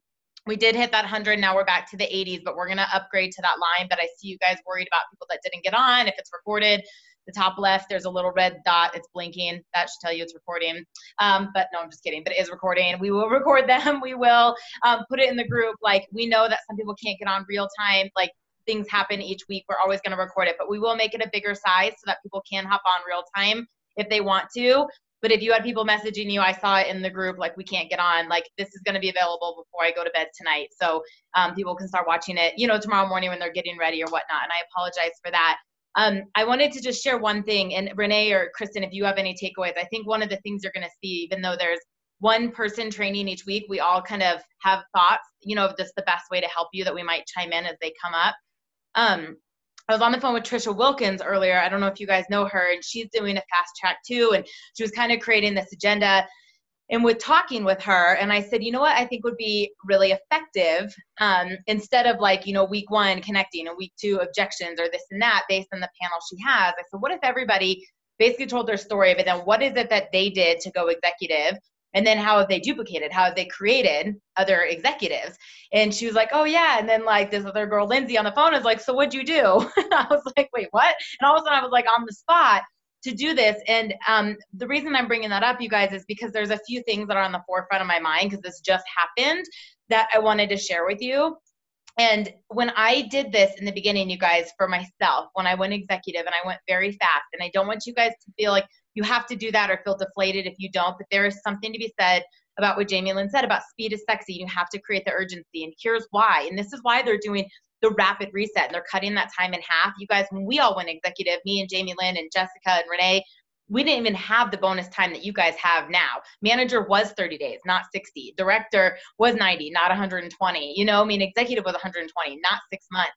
We did hit that 100. Now we're back to the 80s, but we're going to upgrade to that line. But I see you guys worried about people that didn't get on. If it's recorded, the top left, there's a little red dot. It's blinking. That should tell you it's recording. But no, I'm just kidding. But it is recording. We will record them. We will put it in the group. Like, we know that some people can't get on real time. Like, things happen each week. We're always going to record it. But we will make it a bigger size so that people can hop on real time if they want to. But if you had people messaging you, I saw it in the group, like, we can't get on, like, this is going to be available before I go to bed tonight. So people can start watching it, you know, tomorrow morning when they're getting ready or whatnot. And I apologize for that. I wanted to just share one thing. And Renee or Kristen, if you have any takeaways, I think one of the things you're going to see, even though there's one person training each week, we all kind of have thoughts, you know, of just the best way to help you that we might chime in as they come up. I was on the phone with Trisha Wilkins earlier. I don't know if you guys know her, and she's doing a fast track too. And she was kind of creating this agenda. And with talking with her, and I said, you know what I think would be really effective, instead of, like, you know, week 1 connecting and week 2 objections or this and that based on the panel she has. I said, what if everybody basically told their story, but then what is it that they did to go executive? And then how have they duplicated? How have they created other executives? And she was like, oh yeah. And then, like, this other girl, Lindsay, on the phone is like, so what'd you do? I was like, wait, what? And all of a sudden I was like on the spot to do this. And the reason I'm bringing that up, you guys, is because there's a few things that are on the forefront of my mind because this just happened that I wanted to share with you. And when I did this in the beginning, you guys, for myself, when I went executive and I went very fast, and I don't want you guys to feel like you have to do that or feel deflated if you don't, but there is something to be said about what Jaimelynn said about speed is sexy. You have to create the urgency, and here's why. And this is why they're doing the rapid reset, and they're cutting that time in half. You guys, when we all went executive, me and Jaimelynn and Jessica and Renee, we didn't even have the bonus time that you guys have now. Manager was 30 days, not 60. Director was 90, not 120. You know, I mean, executive was 120, not 6 months.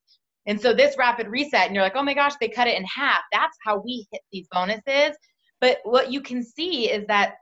And so this rapid reset, and you're like, oh my gosh, they cut it in half. That's how we hit these bonuses. But what you can see is that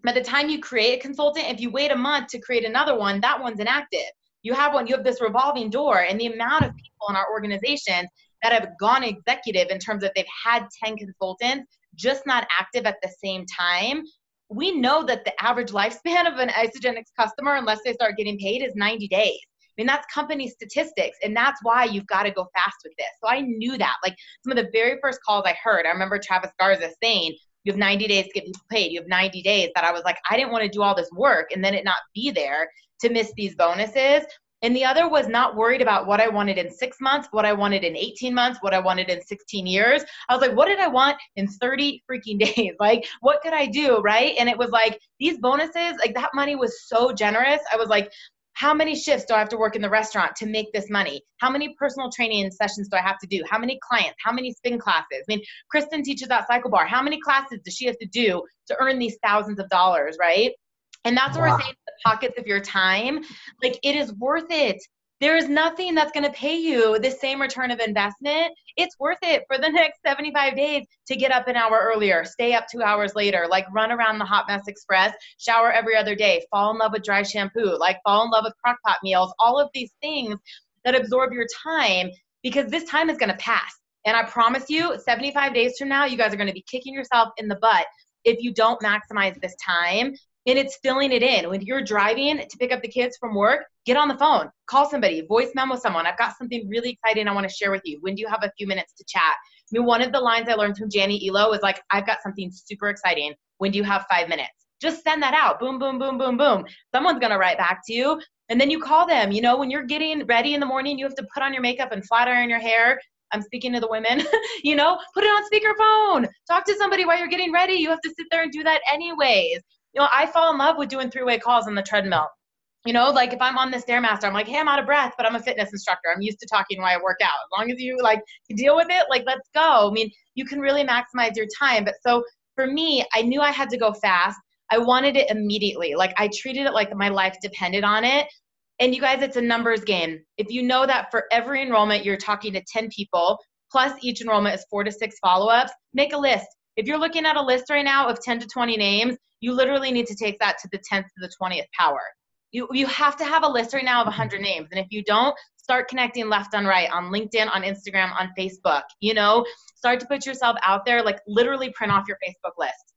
by the time you create a consultant, if you wait a month to create another one, that one's inactive. You have one, you have this revolving door, and the amount of people in our organization that have gone executive in terms of they've had 10 consultants, just not active at the same time. We know that the average lifespan of an Isagenix customer, unless they start getting paid, is 90 days. I mean, that's company statistics, and that's why you've got to go fast with this. So I knew that. Like, some of the very first calls I heard, I remember Travis Garza saying, you have 90 days to get people paid. You have 90 days. That I was like, I didn't want to do all this work and then it not be there to miss these bonuses. And the other was not worried about what I wanted in 6 months, what I wanted in 18 months, what I wanted in 16 years. I was like, what did I want in 30 freaking days? Like, what could I do, right? And it was like, these bonuses, like, that money was so generous. I was like, how many shifts do I have to work in the restaurant to make this money? How many personal training sessions do I have to do? How many clients? How many spin classes? I mean, Kristen teaches at Cycle Bar. How many classes does she have to do to earn these thousands of dollars, right? And that's what we're saying, the pockets of your time, like, it is worth it. There is nothing that's going to pay you the same return of investment. It's worth it for the next 75 days to get up an hour earlier, stay up 2 hours later, like, run around the Hot Mess Express, shower every other day, fall in love with dry shampoo, like, fall in love with crock pot meals, all of these things that absorb your time, because this time is going to pass. And I promise you, 75 days from now, you guys are going to be kicking yourself in the butt if you don't maximize this time. And it's filling it in. When you're driving to pick up the kids from work, get on the phone, call somebody, voice memo someone. I've got something really exciting I want to share with you. When do you have a few minutes to chat? I mean, one of the lines I learned from Janny Elo is like, I've got something super exciting. When do you have 5 minutes? Just send that out. Boom, boom, boom, boom, boom. Someone's going to write back to you. And then you call them. You know, when you're getting ready in the morning, you have to put on your makeup and flat iron your hair. I'm speaking to the women, you know, put it on speakerphone. Talk to somebody while you're getting ready. You have to sit there and do that anyways. You know, I fall in love with doing 3-way calls on the treadmill. You know, like if I'm on the Stairmaster, I'm like, hey, I'm out of breath, but I'm a fitness instructor. I'm used to talking while I work out. As long as you like can deal with it, like, let's go. I mean, you can really maximize your time. But so for me, I knew I had to go fast. I wanted it immediately. Like I treated it like my life depended on it. And you guys, it's a numbers game. If you know that for every enrollment, you're talking to 10 people, plus each enrollment is 4 to 6 follow-ups, make a list. If you're looking at a list right now of 10 to 20 names, you literally need to take that to the 10th to the 20th power. You have to have a list right now of 100 names. And if you don't, start connecting left and right on LinkedIn, on Instagram, on Facebook, you know, start to put yourself out there, like literally print off your Facebook list.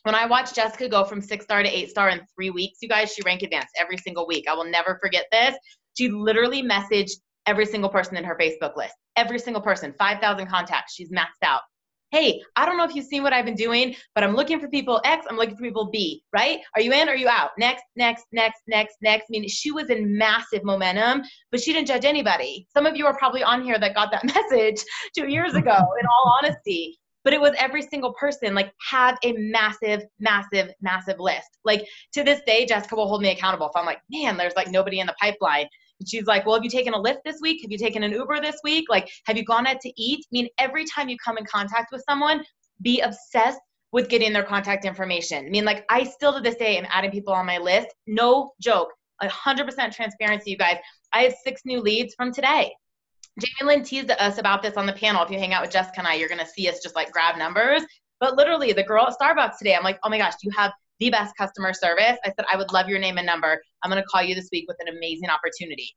When I watched Jessica go from 6-star to 8-star in 3 weeks, you guys, she rank advanced every single week. I will never forget this. She literally messaged every single person in her Facebook list, every single person, 5,000 contacts. She's maxed out. Hey, I don't know if you've seen what I've been doing, but I'm looking for people X, I'm looking for people B, right? Are you in or are you out? Next. I mean, she was in massive momentum, but she didn't judge anybody. Some of you are probably on here that got that message 2 years ago, in all honesty. But it was every single person, like, have a massive list. Like, to this day, Jessica will hold me accountable. If I'm like, man, there's like nobody in the pipeline. And she's like, well, have you taken a Lyft this week? Have you taken an Uber this week? Like, have you gone out to eat? I mean, every time you come in contact with someone, be obsessed with getting their contact information. I mean, like, I still to this day am adding people on my list. No joke, 100% transparency, you guys. I have 6 new leads from today. Jaimelynn teased us about this on the panel. If you hang out with Jessica and I, you're going to see us just like grab numbers. But literally, the girl at Starbucks today, I'm like, oh my gosh, you have the best customer service. I said, I would love your name and number. I'm going to call you this week with an amazing opportunity.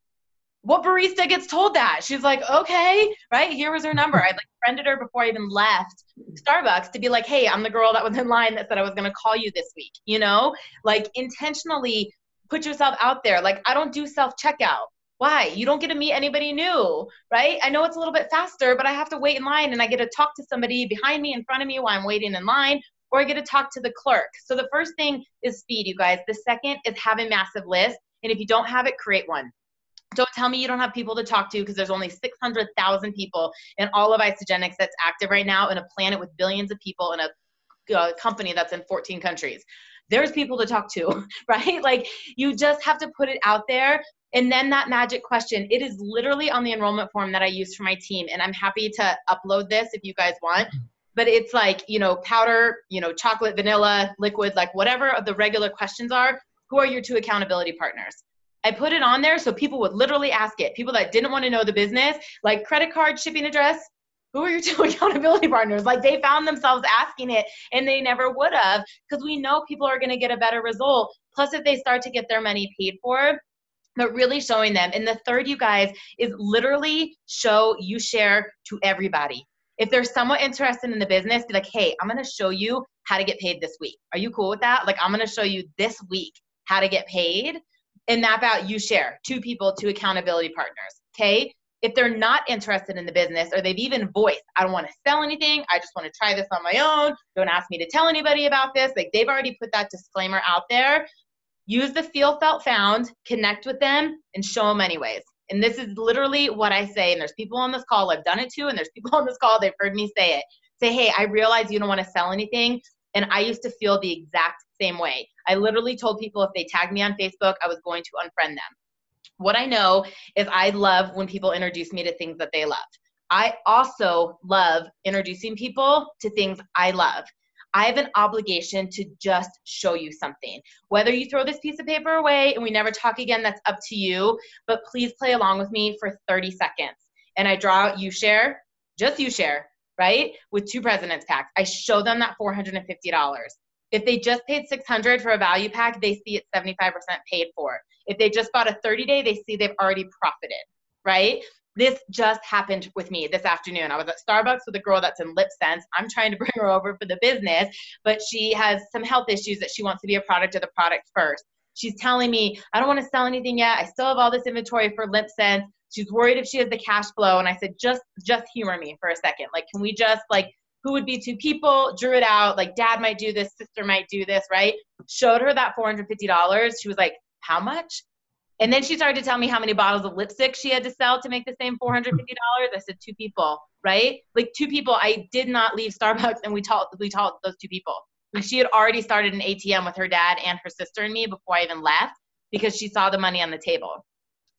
What barista gets told that? She's like, okay, right? Here was her number. I like friended her before I even left Starbucks to be like, hey, I'm the girl that was in line that said I was going to call you this week. You know, like intentionally put yourself out there. Like, I don't do self-checkout. Why? You don't get to meet anybody new, right? I know it's a little bit faster, but I have to wait in line and I get to talk to somebody behind me, in front of me while I'm waiting in line, or I get to talk to the clerk. So the first thing is speed, you guys. The second is have a massive list. And if you don't have it, create one. Don't tell me you don't have people to talk to, because there's only 600,000 people in all of Isagenix that's active right now in a planet with billions of people in a company that's in 14 countries. There's people to talk to, right? Like, you just have to put it out there. And then that magic question, it is literally on the enrollment form that I use for my team. And I'm happy to upload this if you guys want. But it's like, you know, powder, you know, chocolate, vanilla, liquid, like whatever the regular questions are. Who are your 2 accountability partners? I put it on there so people would literally ask it. People that didn't want to know the business, like credit card, shipping address. Who are your 2 accountability partners? Like, they found themselves asking it and they never would have, because we know people are going to get a better result. Plus, if they start to get their money paid for, but really showing them. And the third, you guys, is literally show, you share to everybody. If they're somewhat interested in the business, be like, hey, I'm going to show you how to get paid this week. Are you cool with that? Like, I'm going to show you this week how to get paid, and map out, you share 2 people, 2 accountability partners. Okay. If they're not interested in the business, or they've even voiced, I don't want to sell anything, I just want to try this on my own, don't ask me to tell anybody about this. Like, they've already put that disclaimer out there. Use the feel, felt, found, connect with them, and show them anyways. And this is literally what I say. And there's people on this call I've done it to, and there's people on this call, they've heard me say it. Say, hey, I realize you don't want to sell anything. And I used to feel the exact same way. I literally told people if they tagged me on Facebook, I was going to unfriend them. What I know is I love when people introduce me to things that they love. I also love introducing people to things I love. I have an obligation to just show you something. Whether you throw this piece of paper away and we never talk again, that's up to you. But please play along with me for 30 seconds. And I draw out you share, just you share, right? With 2 President's packs. I show them that $450. If they just paid $600 for a value pack, they see it's 75% paid for. If they just bought a 30-day, they see they've already profited, right? This just happened with me this afternoon. I was at Starbucks with a girl that's in Lip Sense. I'm trying to bring her over for the business, but she has some health issues that she wants to be a product of the product first. She's telling me, I don't want to sell anything yet. I still have all this inventory for Lip Sense. She's worried if she has the cash flow. And I said, just humor me for a second. Like, can we just, like, who would be 2 people? Drew it out. Like, dad might do this, sister might do this, right? Showed her that $450. She was like, how much? And then she started to tell me how many bottles of lipstick she had to sell to make the same $450. I said, 2 people, right? Like, 2 people. I did not leave Starbucks, and we taught those 2 people. Like, she had already started an ATM with her dad and her sister and me before I even left. because she saw the money on the table.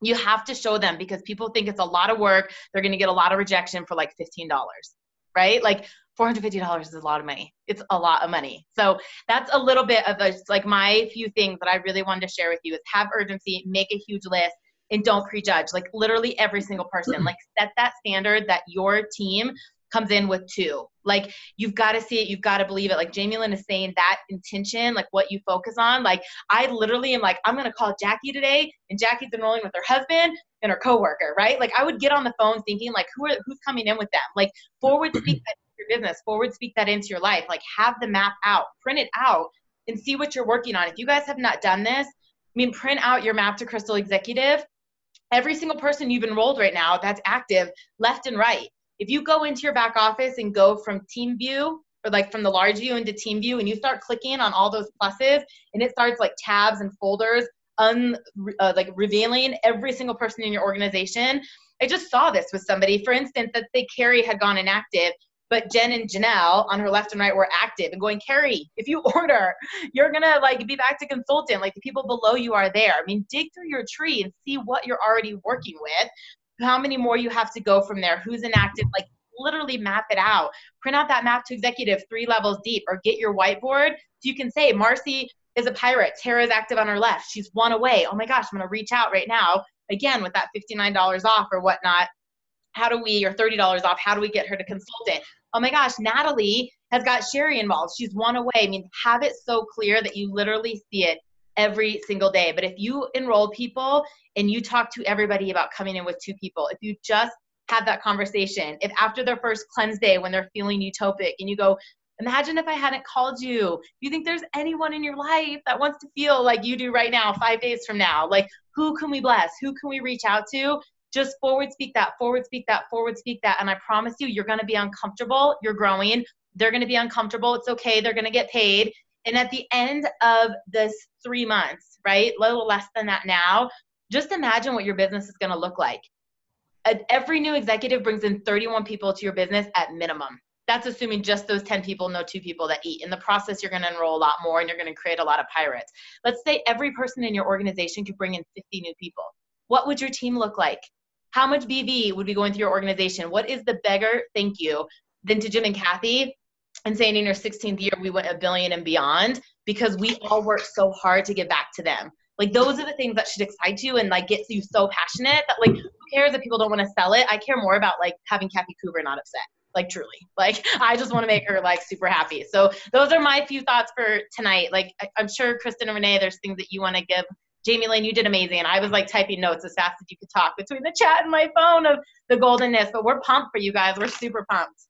You have to show them, because people think it's a lot of work. They're going to get a lot of rejection for like $15, right? Like $450 is a lot of money. It's a lot of money. So that's a little bit of like my few things that I really wanted to share with you is have urgency, make a huge list, and don't prejudge. Like literally every single person, like set that standard that your team comes in with 2. Like you've got to see it. You've got to believe it. Like Jaimelynn is saying, that intention, like what you focus on. Like I literally am like, I'm going to call Jackie today, and Jackie's enrolling with her husband and her coworker, right? Like I would get on the phone thinking like, who's coming in with them? Like forward speak that into your business, forward speak that into your life. Like have the map out, print it out, and see what you're working on. If you guys have not done this, I mean, print out your map to Crystal Executive. Every single person you've enrolled right now that's active, left and right. If you go into your back office and go from team view, or like from the large view into team view, and you start clicking on all those pluses, and it starts like tabs and folders, like revealing every single person in your organization. I just saw this with somebody, for instance, that say Carrie had gone inactive, but Jen and Janelle on her left and right were active, and going, Carrie, if you order, you're going to like be back to consultant. Like the people below you are there. I mean, dig through your tree and see what you're already working with, how many more you have to go from there, who's inactive, like literally map it out. Print out that map to executive 3 levels deep, or get your whiteboard so you can say, Marcy is a pirate, Tara is active on her left, she's 1 away. Oh my gosh, I'm going to reach out right now, again, with that $59 off or whatnot. How do we, or $30 off, how do we get her to consultant? Oh my gosh, Natalie has got Sherry involved, she's 1 away. I mean, have it so clear that you literally see it every single day. But if you enroll people and you talk to everybody about coming in with 2 people, if you just have that conversation, if after their first cleanse day when they're feeling utopic and you go, imagine if I hadn't called you, do you think there's anyone in your life that wants to feel like you do right now, 5 days from now? Like who can we bless? Who can we reach out to? Just forward speak that, forward speak that, forward speak that. And I promise you, you're going to be uncomfortable. You're growing. They're going to be uncomfortable. It's okay. They're going to get paid. And at the end of this 3 months, right, a little less than that now, just imagine what your business is going to look like. Every new executive brings in 31 people to your business at minimum. That's assuming just those 10 people know 2 people that eat. In the process, you're going to enroll a lot more, and you're going to create a lot of pirates. Let's say every person in your organization could bring in 50 new people. What would your team look like? How much BV would be going through your organization? What is the bigger thank you than to Jim and Kathy and saying in your 16th year, we went $1 billion and beyond, because we all worked so hard to get back to them. Like those are the things that should excite you and like get you so passionate that like, who cares if people don't want to sell it? I care more about like having Kathy Cooper not upset. Like truly, like I just want to make her like super happy. So those are my few thoughts for tonight. Like I'm sure Kristen and Renee, there's things that you want to give. Jaimelynn, you did amazing. I was like typing notes as fast as you could talk between the chat and my phone of the goldenness, but we're pumped for you guys. We're super pumped.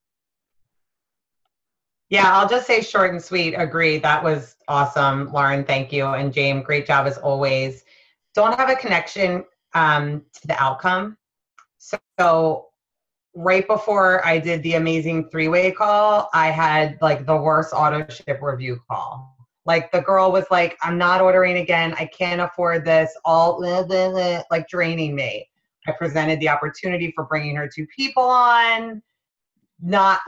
Yeah, I'll just say short and sweet. Agree. That was awesome, Lauren. Thank you. And James, great job as always. Don't have a connection to the outcome. So right before I did the amazing 3-way call, I had like the worst auto ship review call. Like the girl was like, I'm not ordering again. I can't afford this. All blah, blah, blah, like draining me. I presented the opportunity for bringing her 2 people on. Not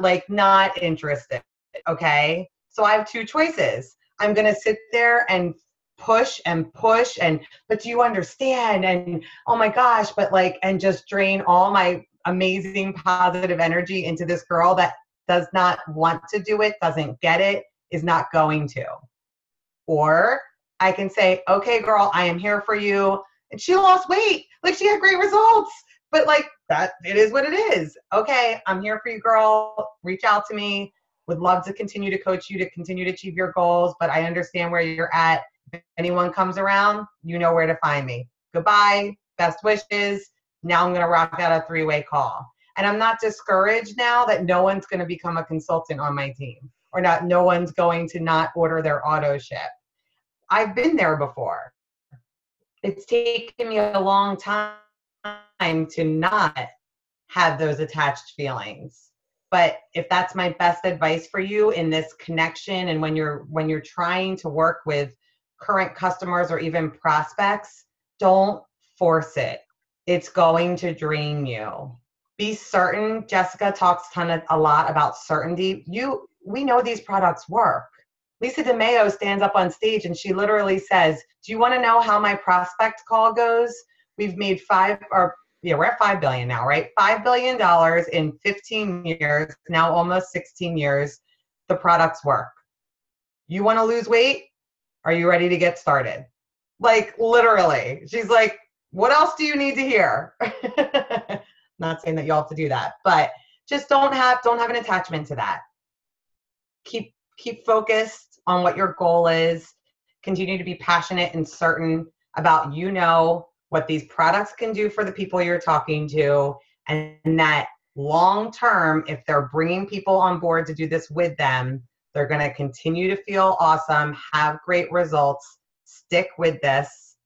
interested. Okay. So I have 2 choices. I'm going to sit there and push, but do you understand? And oh my gosh, but like, and just drain all my amazing positive energy into this girl that does not want to do it, doesn't get it, is not going to. Or I can say, okay, girl, I am here for you. And she lost weight. Like she had great results, but like that, it is what it is. Okay. I'm here for you, girl. Reach out to me. Would love to continue to coach you to continue to achieve your goals, but I understand where you're at. If anyone comes around, you know where to find me. Goodbye. Best wishes. Now I'm going to rock out a 3-way call. And I'm not discouraged now that no one's going to become a consultant on my team, or no one's going to not order their auto ship. I've been there before. It's taken me a long time to not have those attached feelings. But if that's my best advice for you in this connection, and when you're trying to work with current customers or even prospects, don't force it. It's going to drain you. Be certain. Jessica talks a lot about certainty. We know these products work. Lisa DeMeo stands up on stage and she literally says, do you want to know how my prospect call goes? We've made we're at 5 billion now, right? $5 billion in 15 years, now almost 16 years. The products work. You want to lose weight? Are you ready to get started? Like literally, she's like, what else do you need to hear? Not saying that you all have to do that, but just don't have an attachment to that. Keep focused on what your goal is. Continue to be passionate and certain about, what these products can do for the people you're talking to, and that long term, if they're bringing people on board to do this with them, they're going to continue to feel awesome, have great results, stick with this,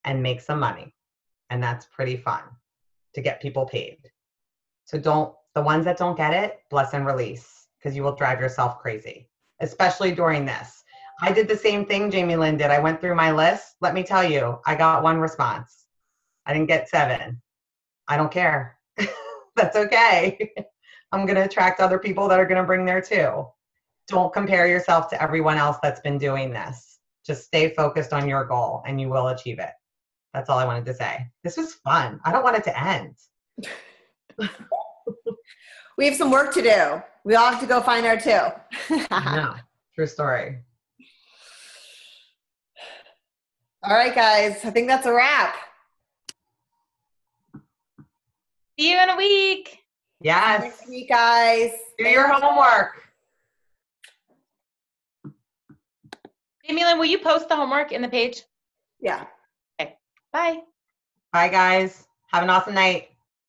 and make some money. And that's pretty fun to get people paid. So the ones that don't get it, bless and release, because you will drive yourself crazy, especially during this. I did the same thing Jaimelynn did. I went through my list. Let me tell you, I got 1 response. I didn't get 7. I don't care. That's okay. I'm going to attract other people that are going to bring their too. Don't compare yourself to everyone else that's been doing this. Just stay focused on your goal and you will achieve it. That's all I wanted to say. This was fun. I don't want it to end. We have some work to do. We all have to go find our 2. No, true story. All right, guys. I think that's a wrap. See you in a week. Yes. Next week, guys. Do your homework. Jaimelynn, will you post the homework in the page? Yeah. Okay. Bye. Bye, guys. Have an awesome night.